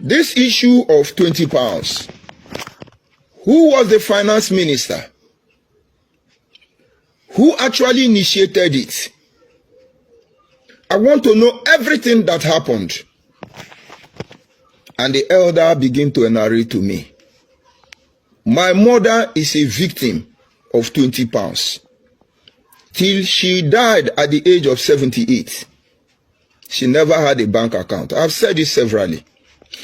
This issue of £20, who was the finance minister? Who actually initiated it? I want to know everything that happened. And the elder began to narrate to me. My mother is a victim of £20. Till she died at the age of 78. She never had a bank account. I've said this severally.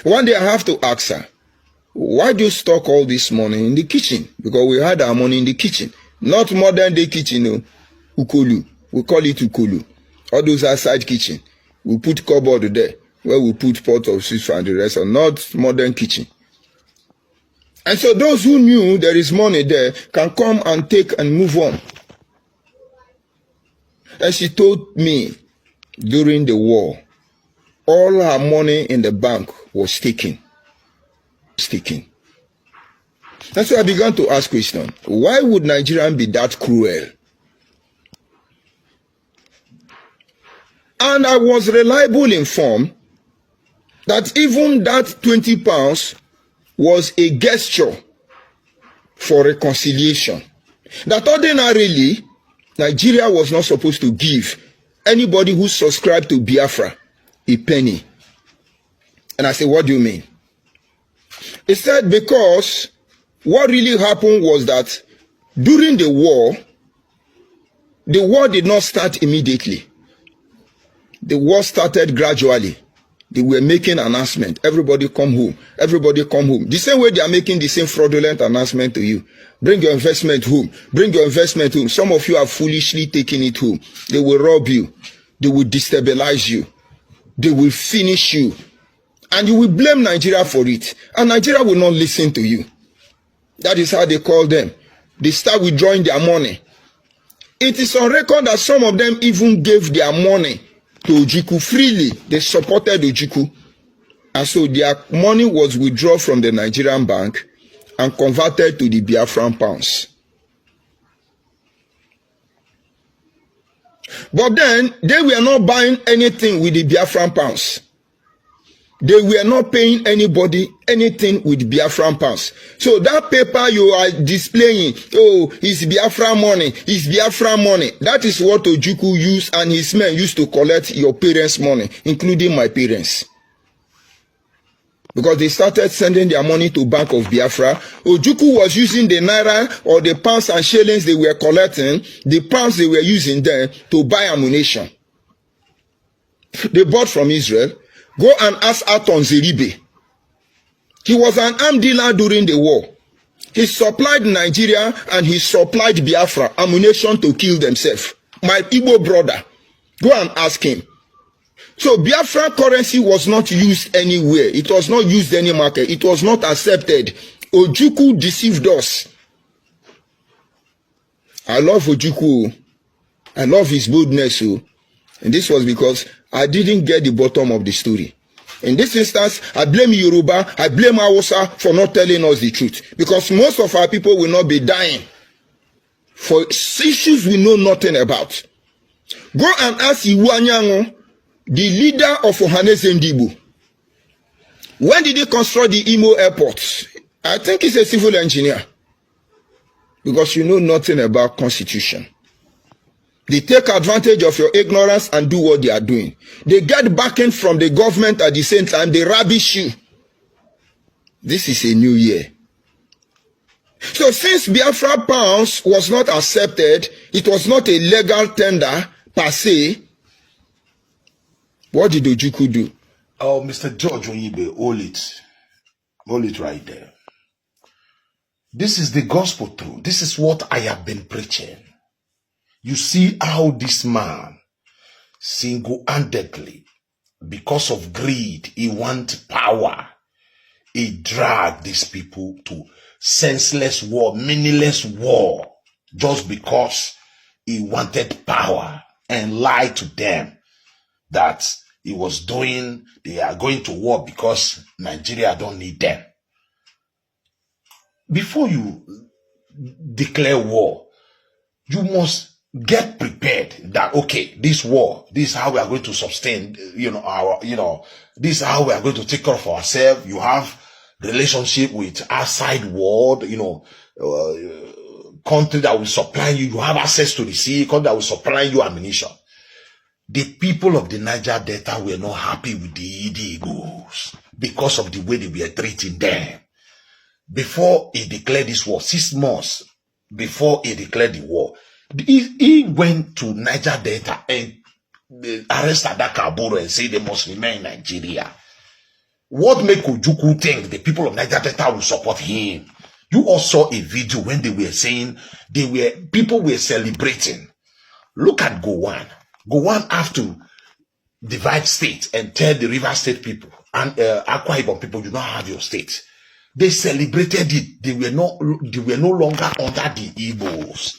One day I have to ask her, why do you stock all this money in the kitchen? Because we had our money in the kitchen. Not modern day kitchen, no. Ukolu. We call it ukolu. All those outside kitchen. We put cupboard there where we put pot of soup and the rest, or not modern kitchen. And so those who knew there is money there can come and take and move on. And she told me during the war, all her money in the bank was taken. That's why I began to ask question. Why would Nigerians be that cruel? And I was reliably informed that even that £20 was a gesture for reconciliation. That ordinarily, Nigeria was not supposed to give anybody who subscribed to Biafra a penny. And I said, what do you mean? He said, because what really happened was that during the war did not start immediately. The war started gradually. They were making announcement. Everybody come home. Everybody come home. The same way they are making the same fraudulent announcement to you. Bring your investment home. Bring your investment home. Some of you are foolishly taking it home. They will rob you. They will destabilize you. They will finish you. And you will blame Nigeria for it. And Nigeria will not listen to you. That is how they call them. They start withdrawing their money. It is on record that some of them even gave their money to Ojukwu freely. They supported Ojukwu. And so their money was withdrawn from the Nigerian bank and converted to the Biafran pounds. But then, they were not buying anything with the Biafran pounds. They were not paying anybody anything with Biafran pounds. So that paper you are displaying, oh, it's Biafran money, it's Biafran money. That is what Ojukwu used and his men used to collect your parents' money, including my parents. Because they started sending their money to Bank of Biafra. Ojukwu was using the naira or the pounds and shillings they were collecting, the pounds they were using there to buy ammunition. They bought from Israel. Go and ask Aton Zeribe. He was an armed dealer during the war. He supplied Nigeria and he supplied Biafra ammunition to kill themselves. My Igbo brother. Go and ask him. So Biafra currency was not used anywhere. It was not used any market. It was not accepted. Ojukwu deceived us. I love Ojukwu. I love his boldness. And this was because I didn't get the bottom of the story. In this instance, I blame Yoruba, I blame Hausa for not telling us the truth. Because most of our people will not be dying for issues we know nothing about. Go and ask Iwu Anyango, the leader of Ohaneze Ndigbo. When did he construct the Imo airport? I think he's a civil engineer. Because you know nothing about constitution. They take advantage of your ignorance and do what they are doing. They get backing from the government at the same time. They rubbish you. This is a new year. So since Biafra pounds was not accepted, it was not a legal tender per se. What did Ojukwu do? Oh, Mr. George Oyibe, hold it right there. This is the gospel truth. This is what I have been preaching. You see how this man, single-handedly, because of greed, he wants power. He dragged these people to senseless war, meaningless war, just because he wanted power and lied to them that he was doing, they are going to war because Nigeria don't need them. Before you declare war, you must get prepared that, okay, this war, this is how we are going to sustain, our, This is how we are going to take care of ourselves. You have relationship with outside world, country that will supply you. You have access to the sea, country that will supply you ammunition. The people of the Niger Delta were not happy with the Eagles because of the way they were treating them. Before he declared this war, 6 months before he declared the war, he went to Niger Delta and arrested Adakaboro and said they must remain in Nigeria. What made Ojukwu think the people of Niger Delta will support him? You all saw a video when they were saying people were celebrating. Look at Gowon. Gowon have to divide state and tell the River State people and Akwa Ibom people, you don't have your state. They celebrated it. They were no longer under the Igbos.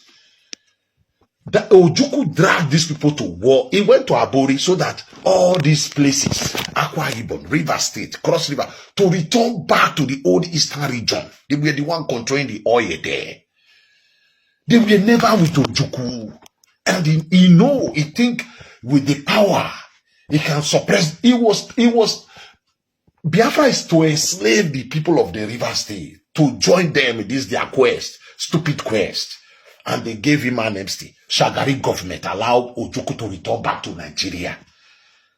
That Ojukwu dragged these people to war. He went to Abori so that all these places, Akwa Ibom, River State, Cross River, to return back to the old Eastern region. They were the one controlling the oil there. They were never with Ojukwu. And he think with the power, he can suppress. Biafra is to enslave the people of the River State, to join them in this their quest, stupid quest. And they gave him an amnesty. Shagari government allowed Ojukwu to return back to Nigeria.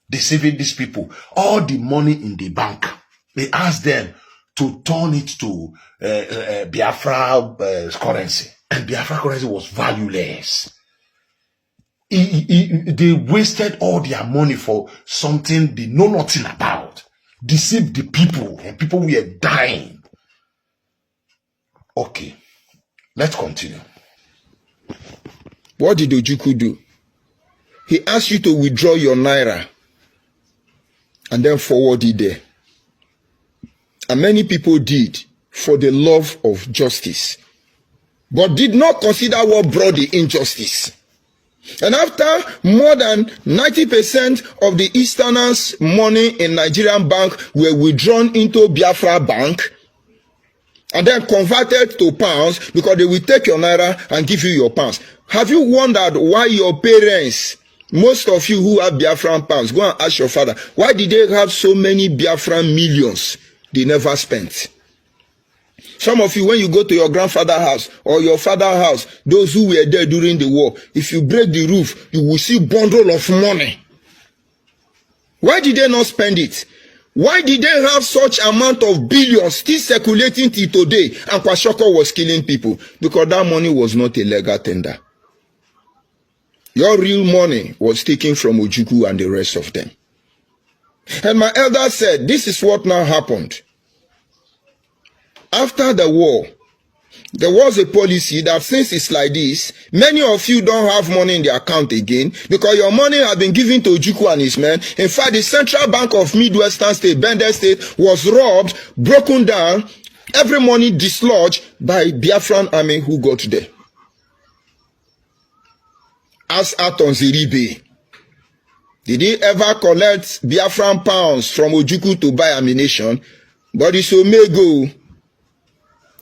Deceiving these people. All the money in the bank, they asked them to turn it to Biafra currency. And Biafra currency was valueless. They wasted all their money for something they know nothing about. Deceived the people, and people were dying. Okay, let's continue. What did Ojukwu do? He asked you to withdraw your naira and then forward it there. And many people did for the love of justice, but did not consider what brought the injustice. And after more than 90% of the Easterners' money in Nigerian bank were withdrawn into Biafra bank and then converted to pounds because they will take your naira and give you your pounds. Have you wondered why your parents, most of you who have Biafran pounds, go and ask your father, why did they have so many Biafran millions they never spent? Some of you, when you go to your grandfather's house or your father's house, those who were there during the war, if you break the roof, you will see bundle of money. Why did they not spend it? Why did they have such amount of billions still circulating till today and Kwashoko was killing people? Because that money was not a legal tender. Your real money was taken from Ojukwu and the rest of them. And my elder said, this is what now happened. After the war, there was a policy that since it's like this, many of you don't have money in the account again because your money has been given to Ojukwu and his men. In fact, the Central Bank of Midwestern State, Bender State, was robbed, broken down, every money dislodged by Biafran army who got there. Ask Aton Ziribe, did he ever collect Biafran pounds from Ojukwu to buy ammunition? But it's Omego.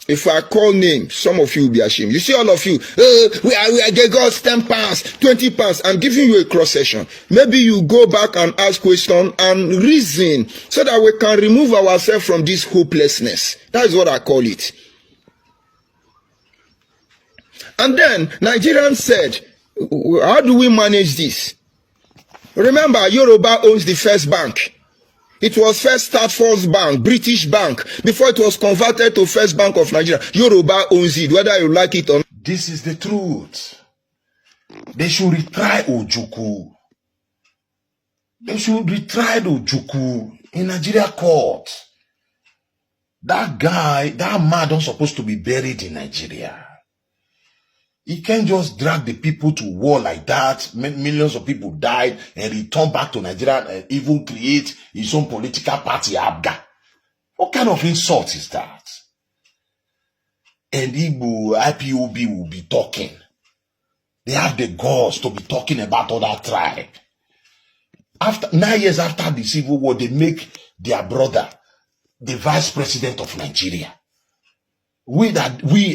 If I call names, some of you will be ashamed. You see all of you, they got 10 pounds, 20 pounds. I'm giving you a cross section. Maybe you go back and ask questions and reason so that we can remove ourselves from this hopelessness. That is what I call it. And then Nigerians said, how do we manage this? Remember, Yoruba owns the First Bank. It was First Start First Bank, British Bank, before it was converted to First Bank of Nigeria. Yoruba owns it, whether you like it or not. This is the truth. They should retry Ojukwu. They should retry Ojukwu in Nigeria court. That guy, that man don't supposed to be buried in Nigeria. He can't just drag the people to war like that. Millions of people died and return back to Nigeria and even create his own political party, Abga. What kind of insult is that? And Igbo, IPOB will be talking. They have the guts to be talking about other tribe. After 9 years after the Civil War, they make their brother the vice president of Nigeria. We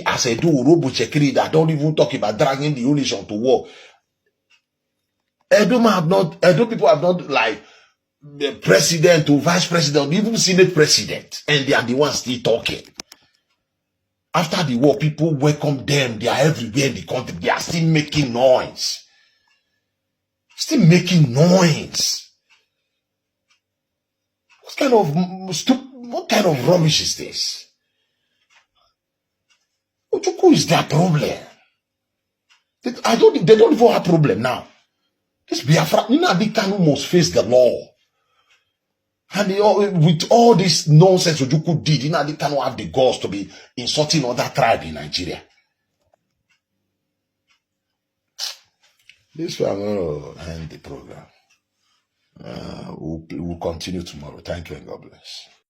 as a do Robo Chekiri that don't even talk about dragging the nation to war. Edo people have not like the president to vice president, even senate president, and they are the ones still talking. After the war, people welcome them. They are everywhere in the country. They are still making noise. Still making noise. What kind of rubbish is this? Who is their problem? They don't even have a problem now. This Biafran, Nnamdi Kanu must face the law. And with all this nonsense Ojukwu did, Nnamdi Kanu have the guts to be insulting other tribe in Nigeria. This way I'm going to end the program. We'll continue tomorrow. Thank you and God bless.